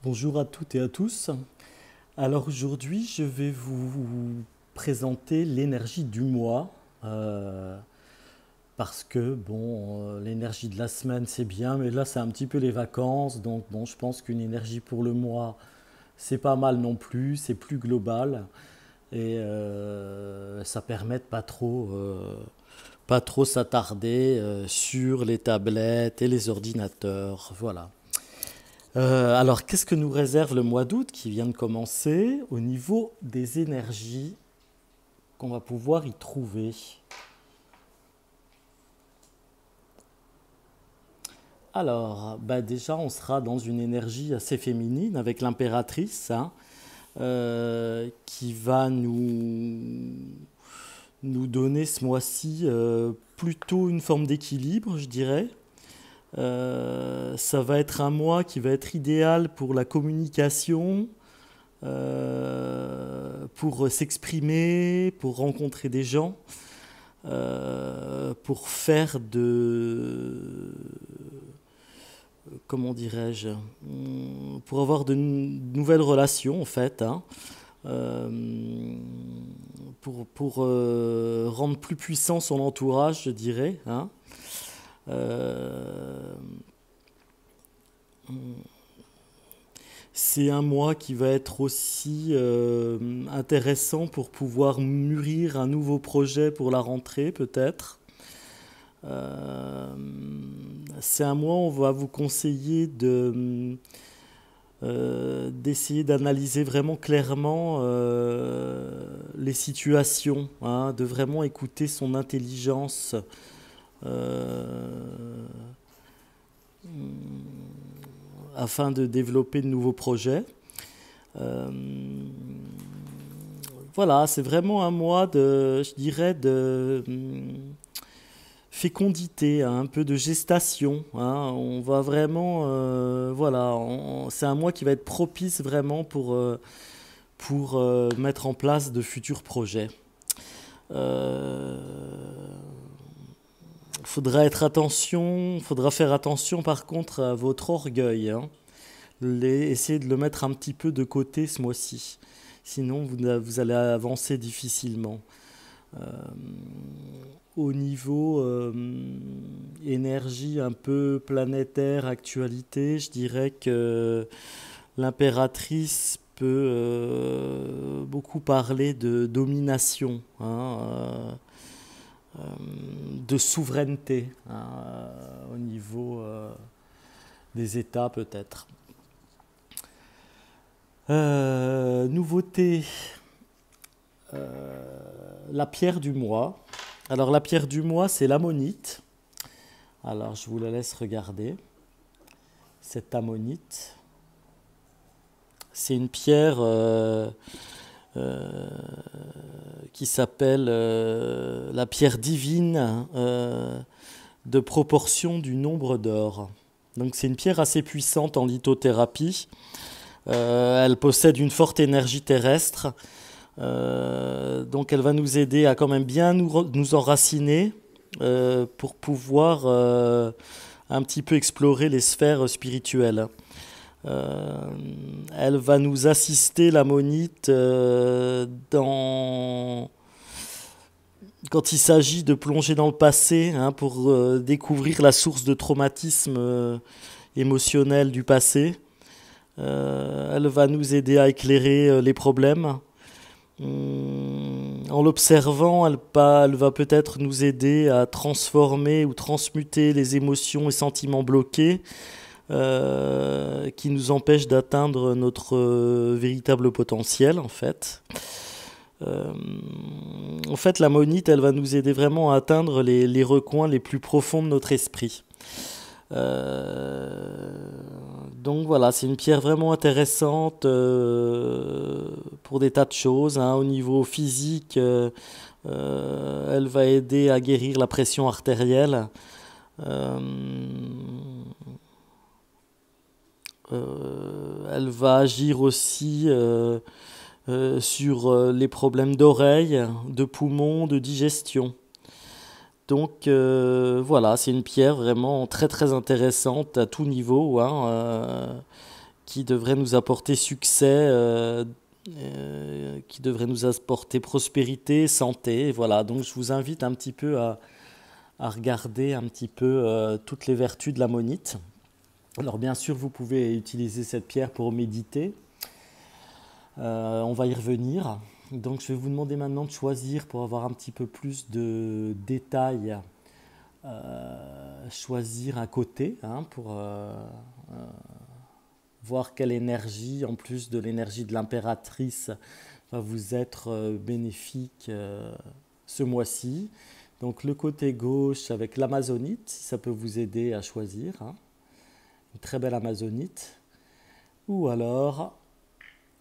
Bonjour à toutes et à tous. Alors aujourd'hui, je vais vous présenter l'énergie du mois. Parce que l'énergie de la semaine c'est bien, mais là c'est un petit peu les vacances, donc bon, je pense qu'une énergie pour le mois c'est pas mal non plus, c'est plus global et ça permet de pas trop s'attarder sur les tablettes et les ordinateurs. Voilà. Alors, qu'est-ce que nous réserve le mois d'août qui vient de commencer au niveau des énergies qu'on va pouvoir y trouver? Alors, bah déjà, on sera dans une énergie assez féminine avec l'impératrice, hein, qui va nous donner ce mois-ci plutôt une forme d'équilibre, je dirais. Ça va être un mois qui va être idéal pour la communication, pour s'exprimer, pour rencontrer des gens, pour faire comment dirais-je, pour avoir de nouvelles relations en fait, hein, euh, pour rendre plus puissant son entourage, je dirais, hein. Euh, C'est un mois qui va être aussi intéressant pour pouvoir mûrir un nouveau projet pour la rentrée, peut-être. Euh, c'est un mois où on va vous conseiller d'essayer d'analyser vraiment clairement les situations, hein, de vraiment écouter son intelligence. euh, Afin de développer de nouveaux projets. Euh, voilà, c'est vraiment un mois de, je dirais, de fécondité, hein, un peu de gestation, hein. On va vraiment, voilà, c'est un mois qui va être propice vraiment pour mettre en place de futurs projets. Euh, faudra faire attention par contre à votre orgueil, hein. Essayez de le mettre un petit peu de côté ce mois-ci. Sinon, vous allez avancer difficilement. Euh, Au niveau énergie un peu planétaire, actualité, je dirais que l'impératrice peut beaucoup parler de domination, hein, de souveraineté, hein, au niveau des États peut-être. Nouveauté, la pierre du mois. Alors la pierre du mois, c'est l'ammonite. Alors je vous la laisse regarder. Cette ammonite, c'est une pierre euh, qui s'appelle la pierre divine de proportion du nombre d'or. Donc c'est une pierre assez puissante en lithothérapie. Elle possède une forte énergie terrestre. Donc elle va nous aider à quand même bien nous enraciner pour pouvoir un petit peu explorer les sphères spirituelles. Euh, Elle va nous assister, l'ammonite, quand il s'agit de plonger dans le passé, hein, pour découvrir la source de traumatisme émotionnel du passé. Elle va nous aider à éclairer les problèmes. En l'observant, elle va peut-être nous aider à transformer ou transmuter les émotions et sentiments bloqués qui nous empêchent d'atteindre notre véritable potentiel, en fait. Euh, En fait, la monite, elle va nous aider vraiment à atteindre les recoins les plus profonds de notre esprit. Euh, donc voilà, c'est une pierre vraiment intéressante pour des tas de choses, hein. Au niveau physique, elle va aider à guérir la pression artérielle. Euh, Elle va agir aussi sur les problèmes d'oreille, de poumons, de digestion. Donc voilà, c'est une pierre vraiment très très intéressante à tout niveau, hein, qui devrait nous apporter succès, qui devrait nous apporter prospérité, santé. Voilà, donc je vous invite un petit peu à regarder un petit peu toutes les vertus de l'ammonite. Alors bien sûr, vous pouvez utiliser cette pierre pour méditer. On va y revenir. Donc je vais vous demander maintenant de choisir pour avoir un petit peu plus de détails. Choisir un côté pour voir quelle énergie, en plus de l'énergie de l'impératrice, va vous être bénéfique ce mois-ci. Donc le côté gauche avec l'amazonite, si ça peut vous aider à choisir, une très belle amazonite. Ou alors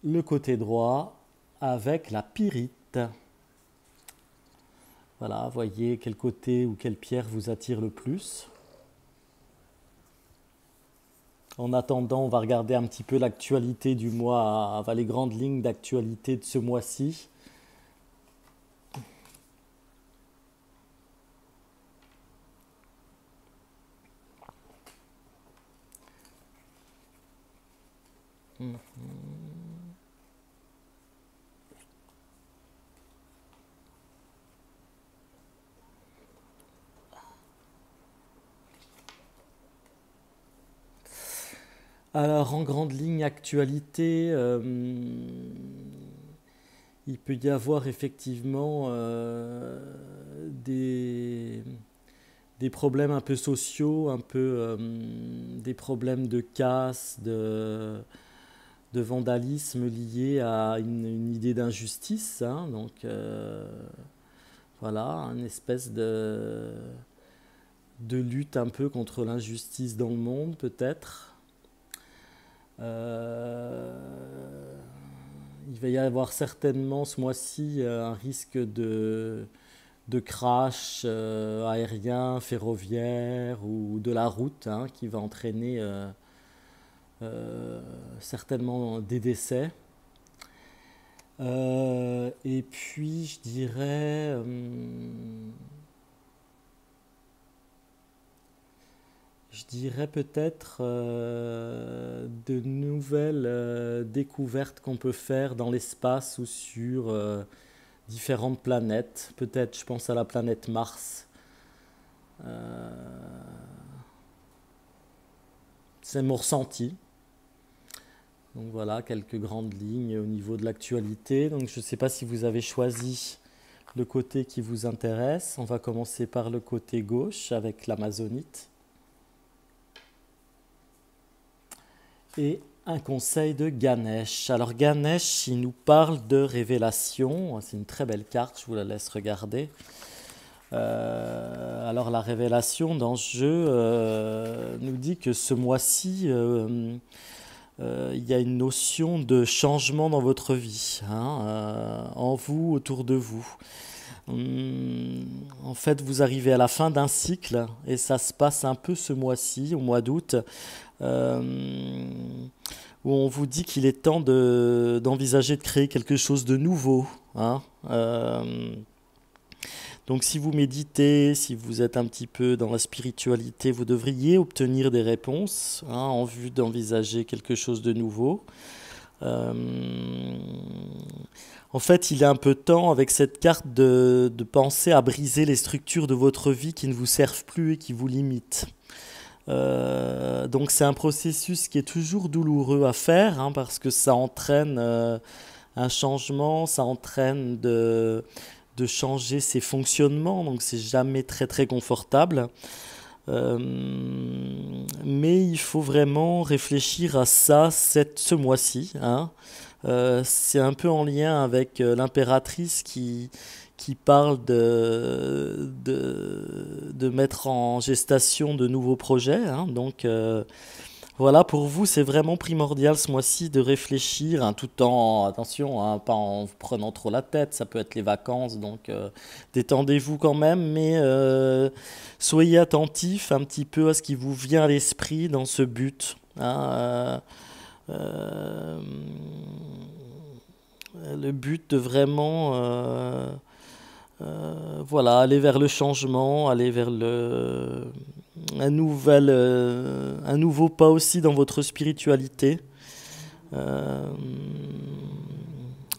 le côté droit avec la pyrite. Voilà, voyez quel côté ou quelle pierre vous attire le plus. En attendant, on va regarder un petit peu l'actualité du mois, les grandes lignes d'actualité de ce mois-ci. Alors, en grande ligne actualité, il peut y avoir effectivement des problèmes un peu sociaux, un peu des problèmes de casse, de vandalisme liés à une idée d'injustice. Donc, voilà, une espèce de lutte un peu contre l'injustice dans le monde, peut-être. Il va y avoir certainement ce mois-ci un risque de crash aérien, ferroviaire ou de la route qui va entraîner certainement des décès. Et puis je dirais peut-être de nouvelles découvertes qu'on peut faire dans l'espace ou sur différentes planètes. Peut-être, je pense à la planète Mars. C'est mon ressenti. Donc voilà, quelques grandes lignes au niveau de l'actualité. Donc je ne sais pas si vous avez choisi le côté qui vous intéresse. On va commencer par le côté gauche avec l'amazonite. Et un conseil de Ganesh. Alors Ganesh, il nous parle de révélation. C'est une très belle carte, je vous la laisse regarder. Alors la révélation dans ce jeu nous dit que ce mois-ci, il y a une notion de changement dans votre vie, en vous, autour de vous. En fait, vous arrivez à la fin d'un cycle et ça se passe un peu ce mois-ci, au mois d'août, où on vous dit qu'il est temps d'envisager de créer quelque chose de nouveau. Donc si vous méditez, si vous êtes un petit peu dans la spiritualité, vous devriez obtenir des réponses en vue d'envisager quelque chose de nouveau. En fait, il est un peu temps avec cette carte de penser à briser les structures de votre vie qui ne vous servent plus et qui vous limitent. Donc c'est un processus qui est toujours douloureux à faire parce que ça entraîne un changement, ça entraîne de changer ses fonctionnements, donc c'est jamais très très confortable. Mais il faut vraiment réfléchir à ça ce mois-ci. C'est un peu en lien avec l'impératrice qui parle de mettre en gestation de nouveaux projets. Donc voilà, pour vous, c'est vraiment primordial ce mois-ci de réfléchir, tout en, attention, pas en vous prenant trop la tête, ça peut être les vacances, donc détendez-vous quand même, mais soyez attentifs un petit peu à ce qui vous vient à l'esprit dans ce but. Le but de vraiment aller vers le changement, aller vers un nouveau pas aussi dans votre spiritualité. Euh,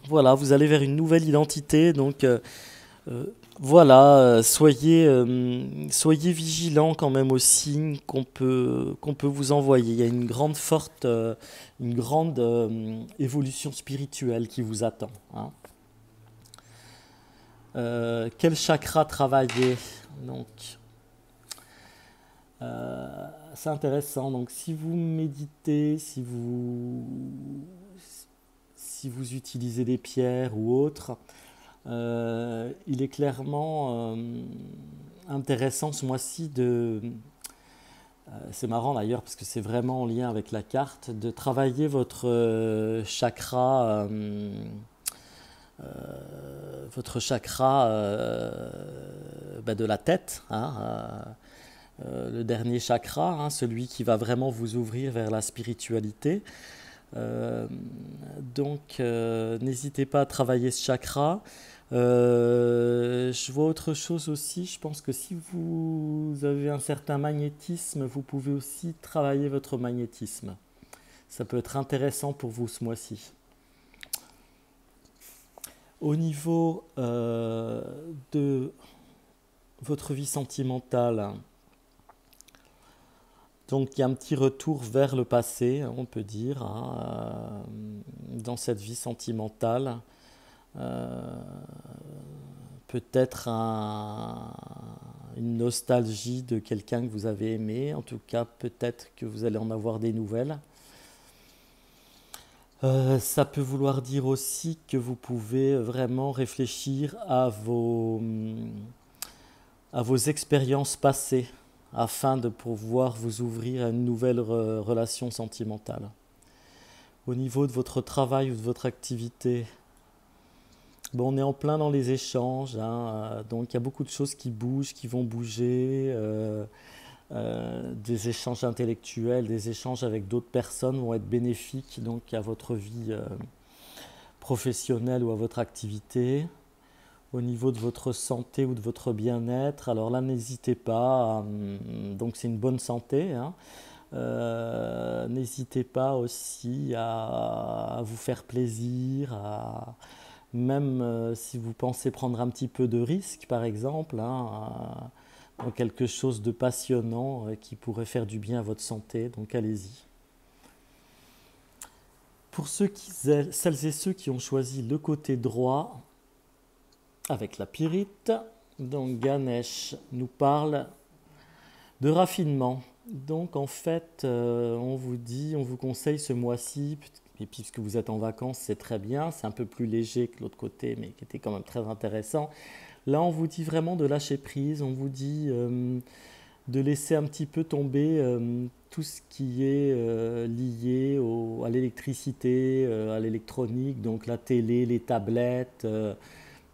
voilà, vous allez vers une nouvelle identité, donc euh, voilà, soyez vigilants quand même aux signes qu'on peut vous envoyer. Il y a une grande évolution spirituelle qui vous attend, hein. Quel chakra travailler? Donc, c'est intéressant. Donc, si vous méditez, si vous utilisez des pierres ou autres, il est clairement intéressant ce mois-ci c'est marrant d'ailleurs parce que c'est vraiment en lien avec la carte, de travailler votre chakra de la tête, hein, le dernier chakra, hein, celui qui va vraiment vous ouvrir vers la spiritualité. Euh, N'hésitez pas à travailler ce chakra. Je vois autre chose aussi. Je pense que si vous avez un certain magnétisme, vous pouvez aussi travailler votre magnétisme. Ça peut être intéressant pour vous ce mois-ci. Au niveau de votre vie sentimentale, donc il y a un petit retour vers le passé, hein, on peut dire, hein, dans cette vie sentimentale. Euh, Peut-être une nostalgie de quelqu'un que vous avez aimé, en tout cas peut-être que vous allez en avoir des nouvelles. Ça peut vouloir dire aussi que vous pouvez vraiment réfléchir à vos expériences passées afin de pouvoir vous ouvrir à une nouvelle relation sentimentale. Au niveau de votre travail ou de votre activité, bon, on est en plein dans les échanges, hein, donc il y a beaucoup de choses qui bougent, qui vont bouger, des échanges intellectuels, des échanges avec d'autres personnes vont être bénéfiques donc à votre vie professionnelle ou à votre activité. Au niveau de votre santé ou de votre bien-être, alors là n'hésitez pas, donc c'est une bonne santé, hein. N'hésitez pas aussi à vous faire plaisir, même si vous pensez prendre un petit peu de risque, par exemple, hein, dans quelque chose de passionnant qui pourrait faire du bien à votre santé, donc allez-y. Pour celles et ceux qui ont choisi le côté droit, avec la pyrite, donc Ganesh nous parle de raffinement. Donc en fait, on vous conseille ce mois-ci, et puisque vous êtes en vacances, c'est très bien, c'est un peu plus léger que l'autre côté, mais qui était quand même très intéressant. Là, on vous dit vraiment de lâcher prise, on vous dit de laisser un petit peu tomber tout ce qui est lié à l'électricité, à l'électronique, donc la télé, les tablettes,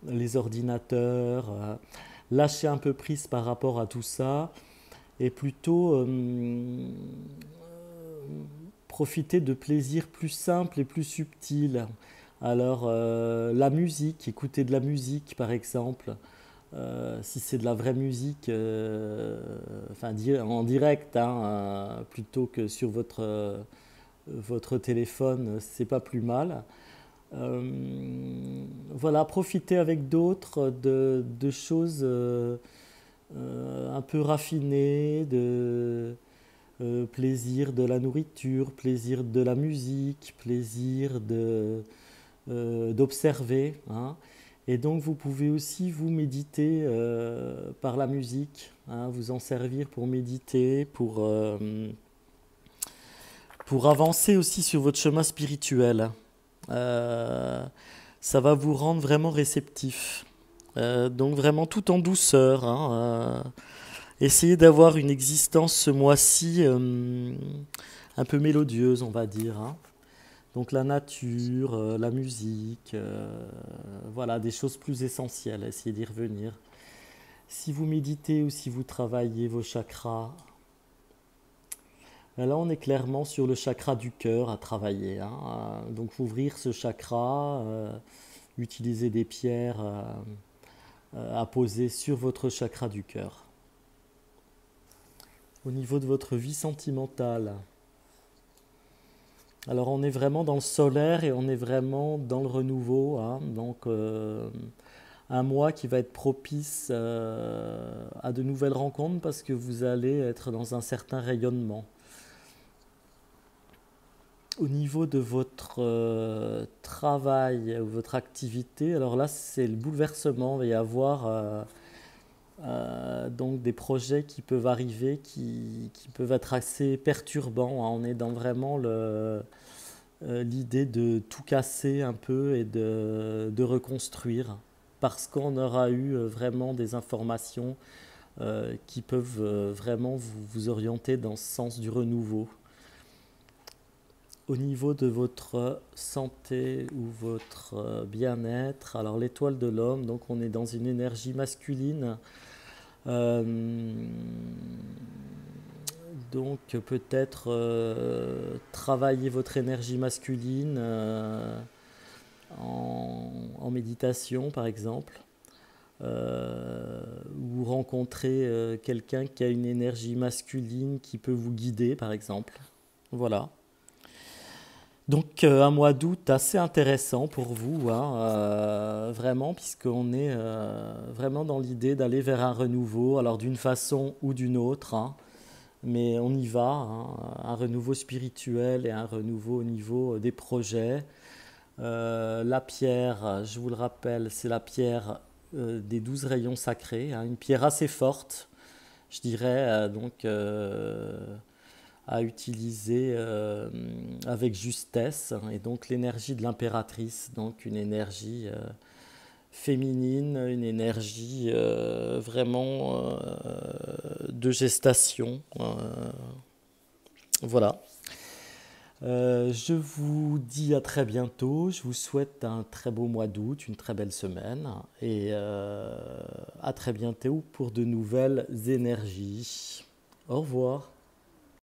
les ordinateurs. Lâcher un peu prise par rapport à tout ça et plutôt profiter de plaisirs plus simples et plus subtils. Alors, la musique, écouter de la musique par exemple, si c'est de la vraie musique, enfin en direct, hein, plutôt que sur votre téléphone, c'est pas plus mal. Voilà, profiter avec d'autres de choses un peu raffinées, plaisir de la nourriture, plaisir de la musique, plaisir d'observer, hein. Et donc vous pouvez aussi vous méditer par la musique, hein, vous en servir pour méditer, pour avancer aussi sur votre chemin spirituel. Euh, Ça va vous rendre vraiment réceptif. Donc vraiment tout en douceur, hein, essayez d'avoir une existence ce mois-ci un peu mélodieuse, on va dire, hein. Donc la nature, la musique, voilà, des choses plus essentielles, essayez d'y revenir. Si vous méditez ou si vous travaillez vos chakras, là on est clairement sur le chakra du cœur à travailler, hein. Donc ouvrir ce chakra, utiliser des pierres à poser sur votre chakra du cœur. Au niveau de votre vie sentimentale, Alors on est vraiment dans le solaire et on est vraiment dans le renouveau, hein. Donc un mois qui va être propice à de nouvelles rencontres parce que vous allez être dans un certain rayonnement. Au niveau de votre travail ou votre activité, alors là c'est le bouleversement. Il va y avoir donc des projets qui peuvent arriver qui peuvent être assez perturbants, hein. On est dans vraiment l'idée de tout casser un peu et de reconstruire parce qu'on aura eu vraiment des informations qui peuvent vraiment vous orienter dans ce sens du renouveau. Au niveau de votre santé ou votre bien-être, alors l'étoile de l'homme, donc on est dans une énergie masculine. Euh, donc peut-être travailler votre énergie masculine en méditation par exemple, ou rencontrer quelqu'un qui a une énergie masculine qui peut vous guider par exemple. Voilà. Donc un mois d'août assez intéressant pour vous, hein, vraiment, puisqu'on est vraiment dans l'idée d'aller vers un renouveau, alors d'une façon ou d'une autre, hein, mais on y va, hein, un renouveau spirituel et un renouveau au niveau des projets. La pierre, je vous le rappelle, c'est la pierre des 12 rayons sacrés, hein, une pierre assez forte, je dirais, donc à utiliser avec justesse, hein, et donc l'énergie de l'impératrice, donc une énergie féminine, une énergie vraiment de gestation. Voilà. Je vous dis à très bientôt. Je vous souhaite un très beau mois d'août, une très belle semaine et à très bientôt pour de nouvelles énergies. Au revoir.